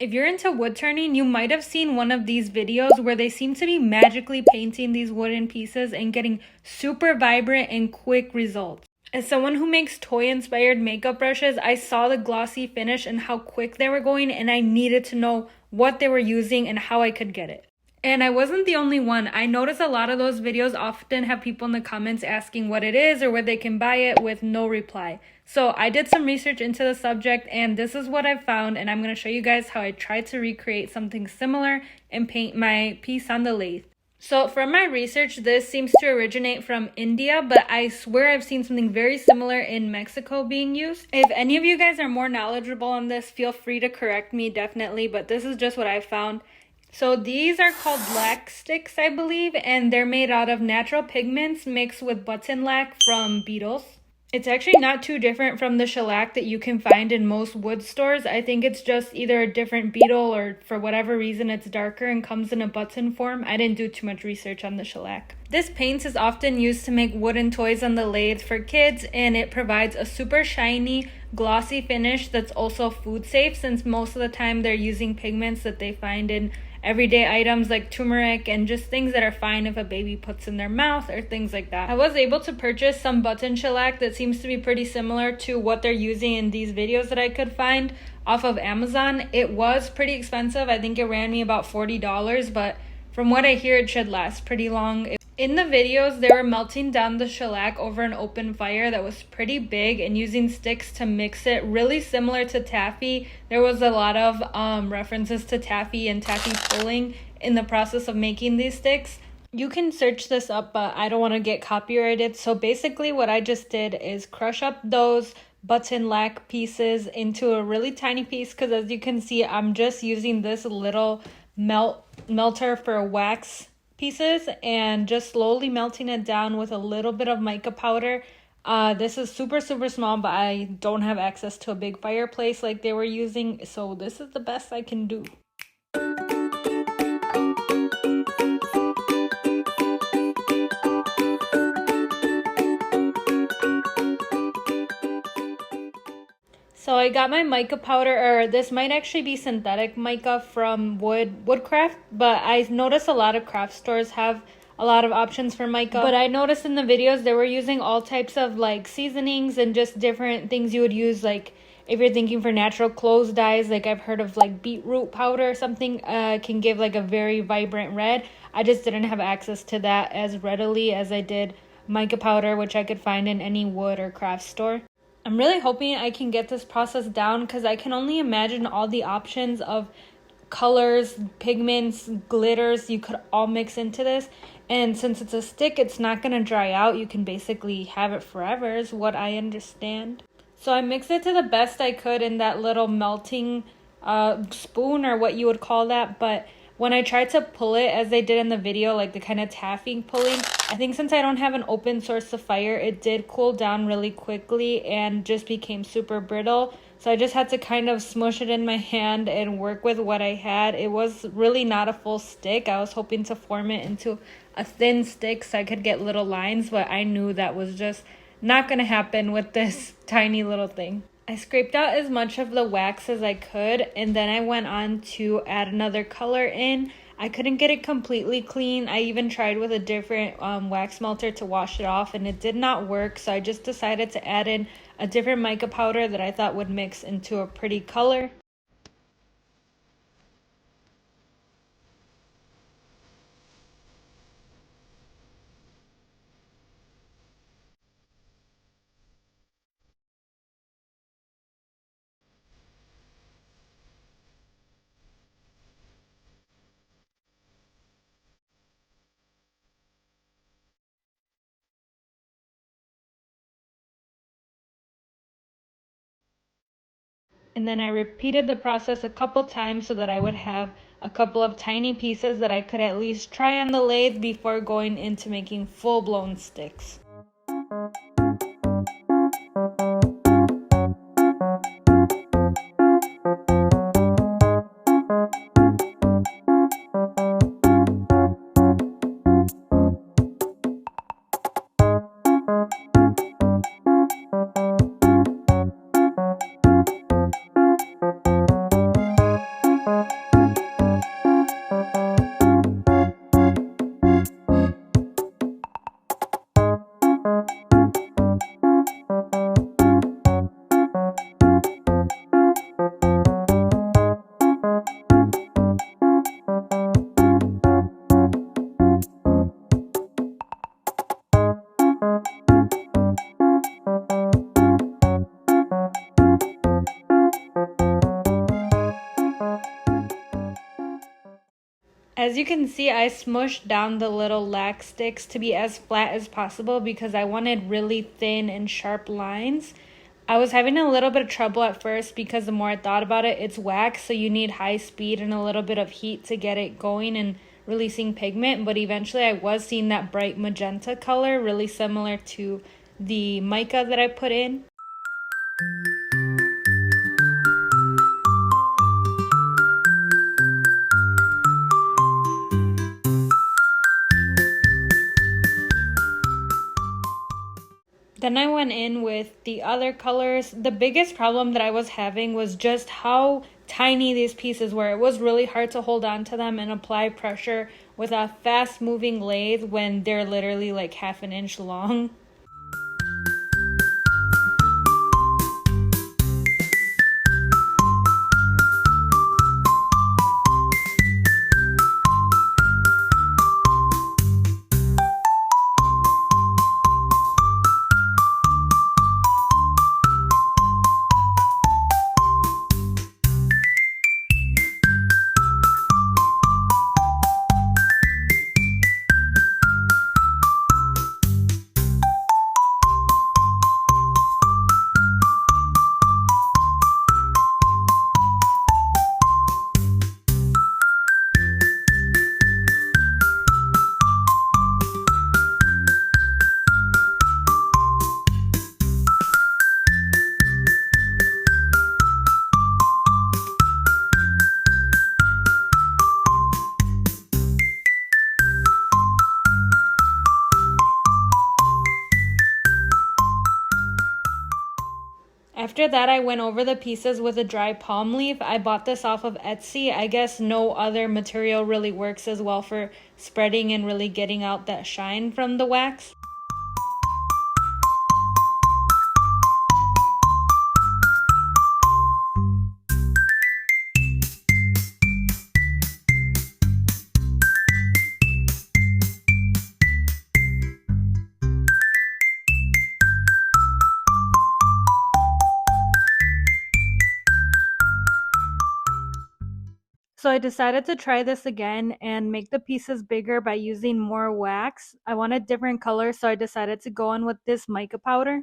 If you're into wood turning, you might have seen one of these videos where they seem to be magically painting these wooden pieces and getting super vibrant and quick results. As someone who makes toy-inspired makeup brushes, I saw the glossy finish and how quick they were going, and I needed to know what they were using and how I could get it. And I wasn't the only one. I noticed a lot of those videos often have people in the comments asking what it is or where they can buy it with no reply. So I did some research into the subject, and this is what I found, and I'm going to show you guys how I tried to recreate something similar and paint my piece on the lathe. So from my research, this seems to originate from India, but I swear I've seen something very similar in Mexico being used. If any of you guys are more knowledgeable on this, feel free to correct me, definitely, but this is just what I found. So these are called lac sticks, I believe, and they're made out of natural pigments mixed with button lac from beetles. It's actually not too different from the shellac that you can find in most wood stores. I think it's just either a different beetle or for whatever reason it's darker and comes in a button form. I didn't do too much research on the shellac. This paint is often used to make wooden toys on the lathe for kids, and it provides a super shiny, glossy finish that's also food safe, since most of the time they're using pigments that they find in everyday items like turmeric and just things that are fine if a baby puts in their mouth or things like that. I was able to purchase some button shellac that seems to be pretty similar to what they're using in these videos that I could find off of Amazon. It was pretty expensive. I think it ran me about $40, but from what I hear, it should last pretty long. In the videos, they were melting down the shellac over an open fire that was pretty big and using sticks to mix it, really similar to taffy. There was a lot of references to taffy and taffy pulling in the process of making these sticks. You can search this up, but I don't want to get copyrighted. So basically what I just did is crush up those button lac pieces into a really tiny piece, because as you can see, I'm just using this little melter for wax pieces and just slowly melting it down with a little bit of mica powder. This is super small, but I don't have access to a big fireplace like they were using, so this is the best I can do. So I got my mica powder, or this might actually be synthetic mica from Woodcraft, but I noticed a lot of craft stores have a lot of options for mica. But I noticed in the videos they were using all types of like seasonings and just different things you would use, like if you're thinking for natural clothes dyes, like I've heard of like beetroot powder or something, can give like a very vibrant red. I just didn't have access to that as readily as I did mica powder, which I could find in any wood or craft store. I'm really hoping I can get this process down, because I can only imagine all the options of colors, pigments, glitters you could all mix into this. And since it's a stick, it's not going to dry out. You can basically have it forever is what I understand. So I mixed it to the best I could in that little melting spoon, or what you would call that. But when I tried to pull it as they did in the video, like the kind of taffy pulling, I think since I don't have an open source of fire, it did cool down really quickly and just became super brittle. So I just had to kind of smush it in my hand and work with what I had. It was really not a full stick. I was hoping to form it into a thin stick so I could get little lines, but I knew that was just not going to happen with this tiny little thing. I scraped out as much of the wax as I could, and then I went on to add another color in. I couldn't get it completely clean. I even tried with a different wax melter to wash it off, and it did not work. So I just decided to add in a different mica powder that I thought would mix into a pretty color. And then I repeated the process a couple times so that I would have a couple of tiny pieces that I could at least try on the lathe before going into making full-blown sticks. As you can see, I smushed down the little lac sticks to be as flat as possible because I wanted really thin and sharp lines. I was having a little bit of trouble at first because the more I thought about it, it's wax, so you need high speed and a little bit of heat to get it going and releasing pigment. But eventually, I was seeing that bright magenta color, really similar to the mica that I put in. Then I went in with the other colors. The biggest problem that I was having was just how tiny these pieces were. It was really hard to hold on to them and apply pressure with a fast moving lathe when they're literally like half an inch long. After that, I went over the pieces with a dry palm leaf. I bought this off of Etsy. I guess no other material really works as well for spreading and really getting out that shine from the wax. So I decided to try this again and make the pieces bigger by using more wax. I wanted different colors, so I decided to go on with this mica powder.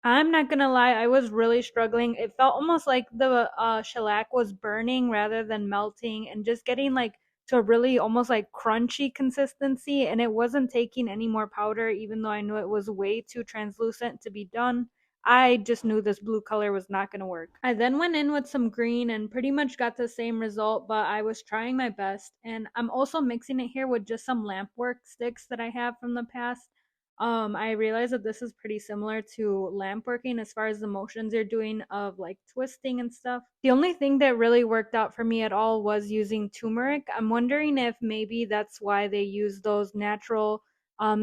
I'm not gonna lie, I was really struggling. It felt almost like the shellac was burning rather than melting and just getting like to a really almost like crunchy consistency. And it wasn't taking any more powder, even though I knew it was way too translucent to be done. I just knew this blue color was not gonna work. I then went in with some green and pretty much got the same result, but I was trying my best. And I'm also mixing it here with just some lamp work sticks that I have from the past. I realized that this is pretty similar to lamp working as far as the motions you're doing of like twisting and stuff. The only thing that really worked out for me at all was using turmeric. I'm wondering if maybe that's why they use those natural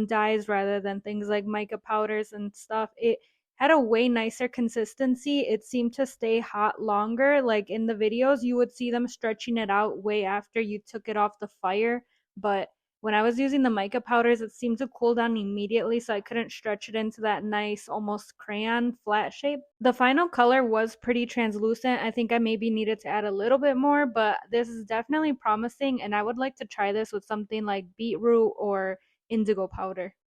dyes rather than things like mica powders and stuff. It had a way nicer consistency. It seemed to stay hot longer. Like in the videos, you would see them stretching it out way after you took it off the fire, but when I was using the mica powders, it seemed to cool down immediately, so I couldn't stretch it into that nice, almost crayon flat shape. The final color was pretty translucent. I think I maybe needed to add a little bit more, but this is definitely promising, and I would like to try this with something like beetroot or indigo powder.